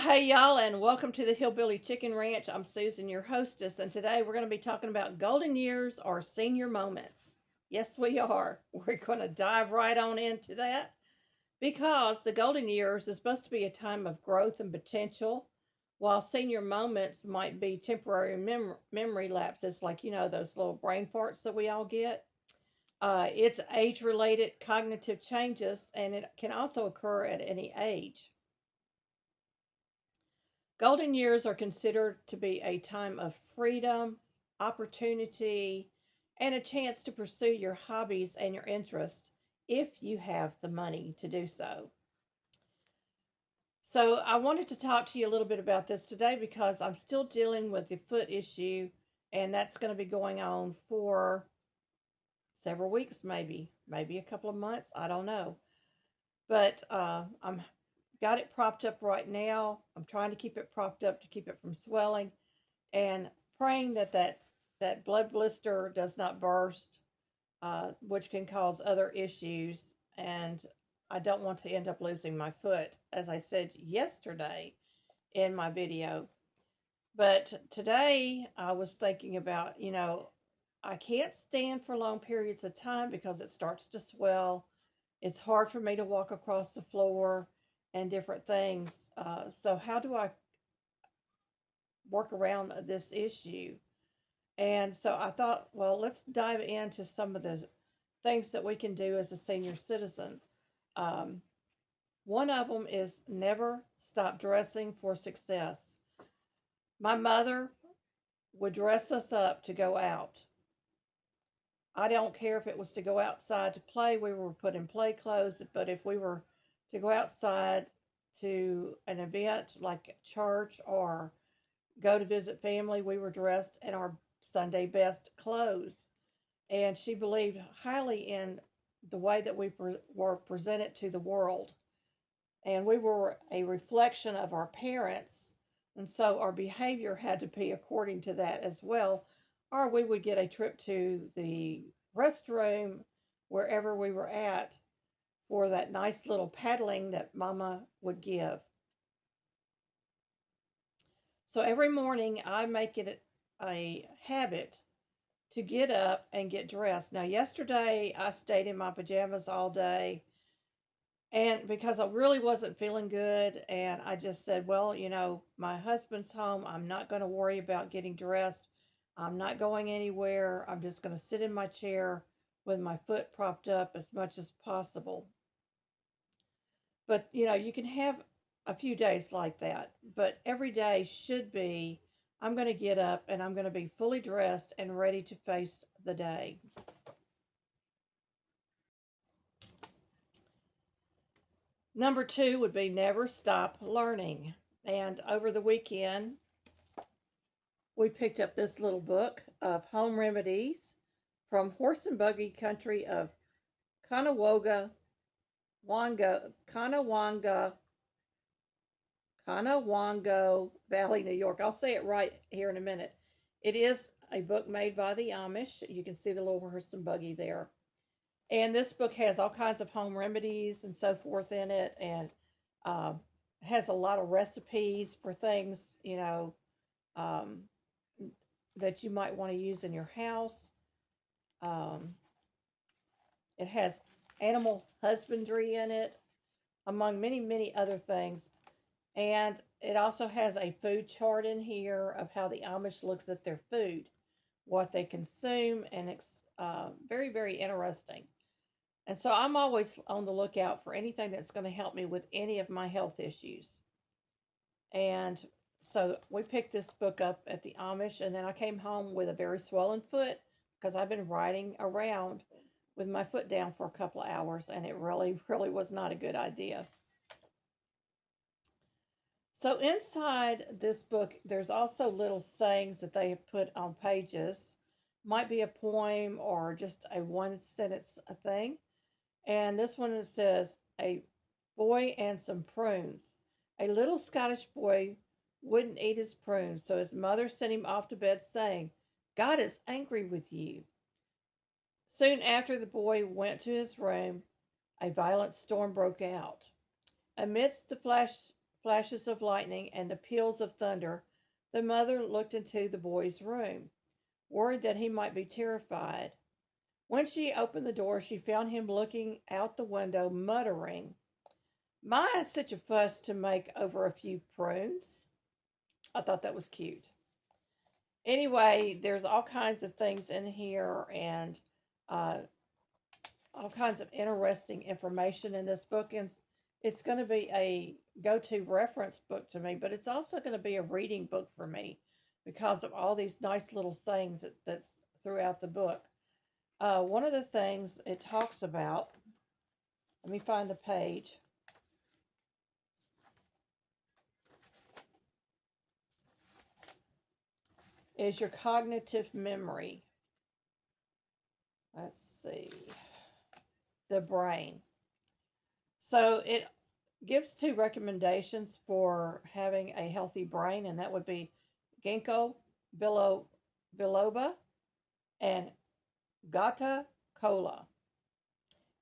Hey y'all, and welcome to the Hillbilly Chicken Ranch. I'm Susan, your hostess, and today we're going to be talking about golden years or senior moments. Yes, we are. We're going to dive right on into that because the golden years is supposed to be a time of growth and potential, while senior moments might be temporary memory lapses, like those little brain farts that we all get. It's age related cognitive changes, and it can also occur at any age. Golden years are considered to be a time of freedom, opportunity, and a chance to pursue your hobbies and your interests if you have the money to do so. So, I wanted to talk to you a little bit about this today because I'm still dealing with the foot issue, and that's going to be going on for several weeks, maybe a couple of months. I don't know. But I'm got it propped up right now. I'm trying to keep it propped up to keep it from swelling and praying that blood blister does not burst, which can cause other issues. And I don't want to end up losing my foot, as I said yesterday in my video. But today I was thinking about, I can't stand for long periods of time because it starts to swell. It's hard for me to walk across the floor and different things. So, how do I work around this issue? And so I thought, well, let's dive into some of the things that we can do as a senior citizen. Um, One of them is never stop dressing for success. My mother would dress us up to go out. I don't care if it was to go outside to play, we were put in play clothes, but if we were to go outside to an event like church or go to visit family, we were dressed in our Sunday best clothes. And she believed highly in the way that we were presented to the world. And we were a reflection of our parents. And so our behavior had to be according to that as well. Or we would get a trip to the restroom wherever we were at for that nice little paddling that Mama would give. So every morning I make it a habit to get up and get dressed. Now, yesterday I stayed in my pajamas all day, and because I really wasn't feeling good, and I just said, well, my husband's home. I'm not going to worry about getting dressed. I'm not going anywhere. I'm just going to sit in my chair with my foot propped up as much as possible. But, you can have a few days like that, but every day should be I'm going to get up and I'm going to be fully dressed and ready to face the day. Number two would be never stop learning. And over the weekend, we picked up this little book of home remedies from horse and buggy country of Conewango, Conewango, Conewango Valley, New York. I'll say it right here in a minute. It is a book made by the Amish. You can see the little horse and buggy there. And this book has all kinds of home remedies and so forth in it, and uh, has a lot of recipes for things, um, that you might want to use in your house. Um, it has animal husbandry in it, among many, many other things. And it also has a food chart in here of how the Amish looks at their food, what they consume, and it's very, very interesting. And so I'm always on the lookout for anything that's going to help me with any of my health issues. And so we picked this book up at the Amish, and then I came home with a very swollen foot because I've been riding around with my foot down for a couple of hours, and it really, really was not a good idea. So inside this book, there's also little sayings that they have put on pages. Might be a poem or just a one sentence thing. And this one says, a boy and some prunes. A little Scottish boy wouldn't eat his prunes, so his mother sent him off to bed saying, God is angry with you. Soon after the boy went to his room, a violent storm broke out. Amidst the flashes of lightning, and the peals of thunder, the mother looked into the boy's room, worried that he might be terrified. When she opened the door, she found him looking out the window, muttering, "My, such a fuss to make over a few prunes." I thought that was cute. Anyway, there's all kinds of things in here and uh, all kinds of interesting information in this book. And it's going to be a go to reference book to me, but it's also going to be a reading book for me because of all these nice little sayings that's throughout the book. One of the things it talks about, let me find the page, is your cognitive memory. Let's see, the brain. So it gives two recommendations for having a healthy brain, and that would be ginkgo biloba and gata cola.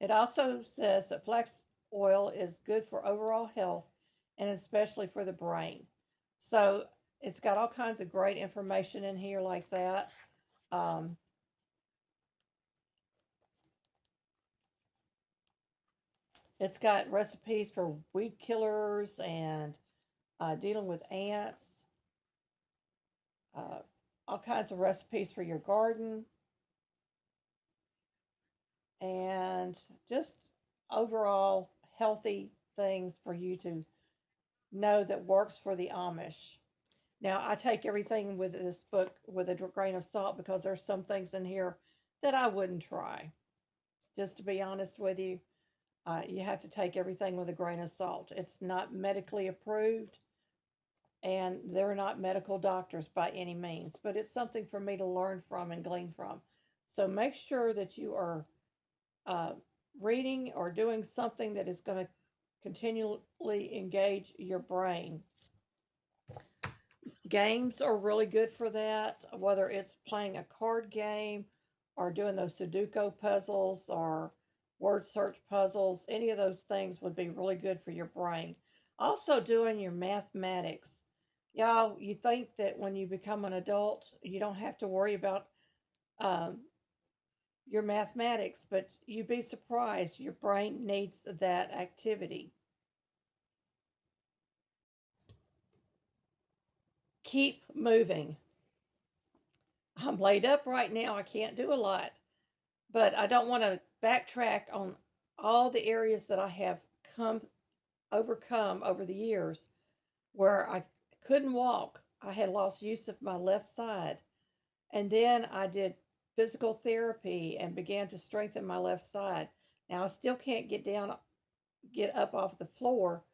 It also says that flax oil is good for overall health and especially for the brain. So it's got all kinds of great information in here like that. Um, it's got recipes for weed killers and dealing with ants, uh, all kinds of recipes for your garden, and just overall healthy things for you to know that works for the Amish. Now, I take everything with this book with a grain of salt because there's some things in here that I wouldn't try. Just to be honest with you, you have to take everything with a grain of salt. It's not medically approved, and they're not medical doctors by any means, but it's something for me to learn from and glean from. So make sure that you are uh, reading or doing something that is going to continually engage your brain. Games are really good for that, whether it's playing a card game or doing those Sudoku puzzles or word search puzzles. Any of those things would be really good for your brain. Also, doing your mathematics. Y'all, you think that when you become an adult, you don't have to worry about um, your mathematics, but you'd be surprised. Your brain needs that activity. Keep moving. I'm laid up right now. I can't do a lot, but I don't want to backtrack on all the areas that I have come overcome over the years where I couldn't walk. I had lost use of my left side. And then I did physical therapy and began to strengthen my left side. Now I still can't get up off the floor,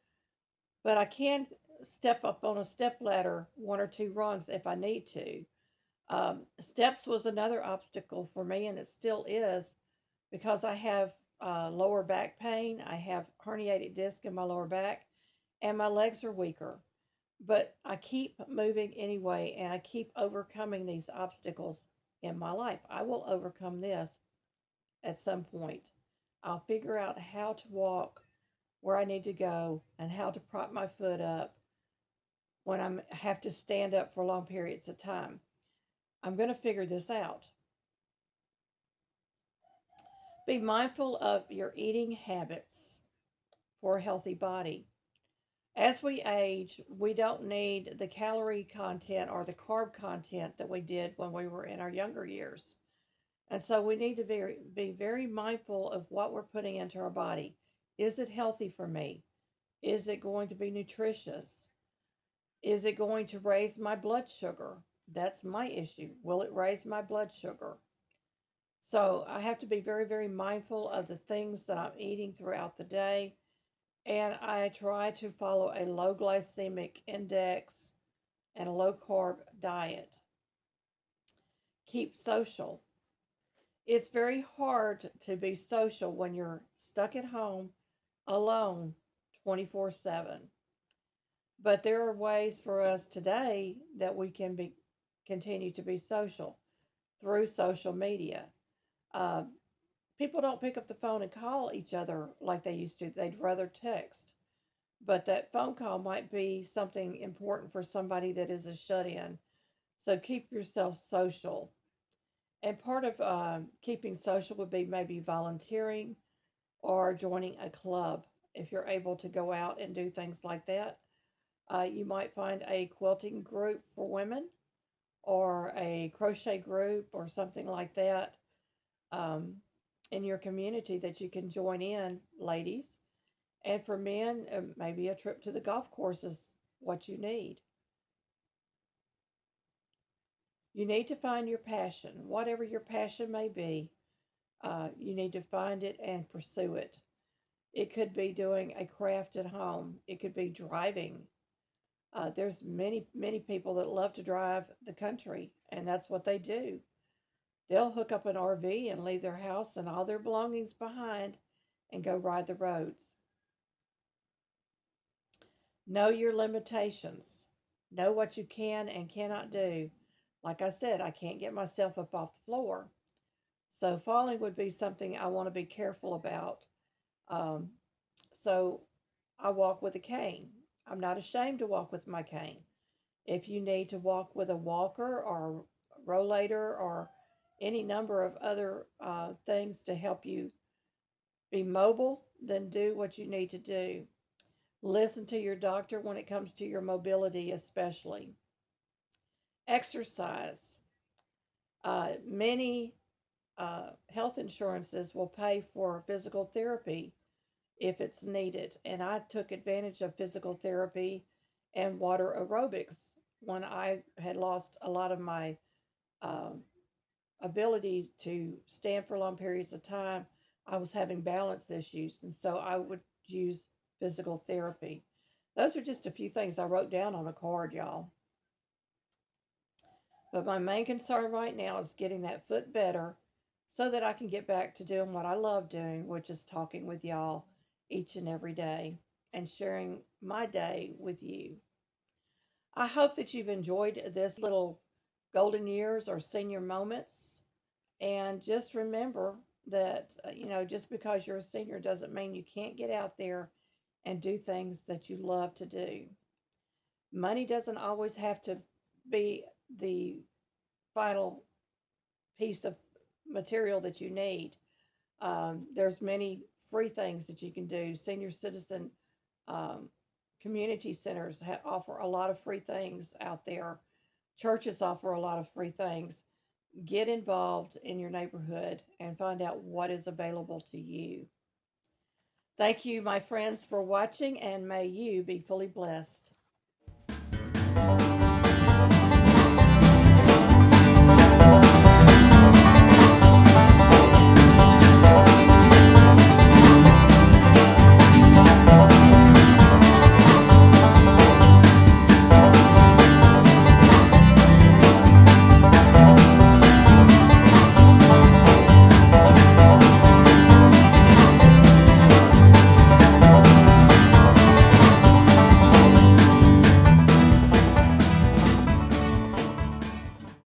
but I can step up on a step ladder one or two rungs if I need to. Steps was another obstacle for me, and it still is because I have lower back pain. I have herniated disc in my lower back, and my legs are weaker. But I keep moving anyway, and I keep overcoming these obstacles in my life. I will overcome this at some point. I'll figure out how to walk where I need to go and how to prop my foot up when I have to stand up for long periods of time. I'm going to figure this out. Be mindful of your eating habits for a healthy body. As we age, we don't need the calorie content or the carb content that we did when we were in our younger years. And so we need to be very mindful of what we're putting into our body. Is it healthy for me? Is it going to be nutritious? Is it going to raise my blood sugar? That's my issue. Will it raise my blood sugar? So I have to be very, very mindful of the things that I'm eating throughout the day. And I try to follow a low glycemic index and a low carb diet. Keep social. It's very hard to be social when you're stuck at home alone 24/7. But there are ways for us today that we can continue to be social through social media. Uh, People don't pick up the phone and call each other like they used to. They'd rather text. but that phone call might be something important for somebody that is a shut in. So keep yourself social. And part of keeping social would be maybe volunteering or joining a club. If you're able to go out and do things like that, you might find a quilting group for women or a crochet group or something like that um, in your community that you can join in, ladies. And for men, maybe a trip to the golf course is what you need. You need to find your passion, whatever your passion may be. You need to find it and pursue it. It could be doing a craft at home. It could be driving. There's many people that love to drive the country, and that's what they do. They'll hook up an RV and leave their house and all their belongings behind and go ride the roads. Know your limitations. Know what you can and cannot do. Like I said, I can't get myself up off the floor. So falling would be something I want to be careful about. Um, so I walk with a cane. I'm not ashamed to walk with my cane. If you need to walk with a walker or rollator or any number of other things to help you be mobile, then do what you need to do. Listen to your doctor when it comes to your mobility, especially. Exercise. Many health insurances will pay for physical therapy if it's needed. And I took advantage of physical therapy and water aerobics when I had lost a lot of my um, ability to stand for long periods of time. I was having balance issues, and so I would use physical therapy. Those are just a few things I wrote down on a card, y'all. But my main concern right now is getting that foot better so that I can get back to doing what I love doing, which is talking with y'all each and every day and sharing my day with you. I hope that you've enjoyed this little golden years or senior moments. And just remember that, just because you're a senior doesn't mean you can't get out there and do things that you love to do. Money doesn't always have to be the final piece of material that you need. There's many free things that you can do. Senior citizen um, community centers offer a lot of free things out there. Churches offer a lot of free things. Get involved in your neighborhood and find out what is available to you. Thank you, my friends, for watching, and may you be fully blessed.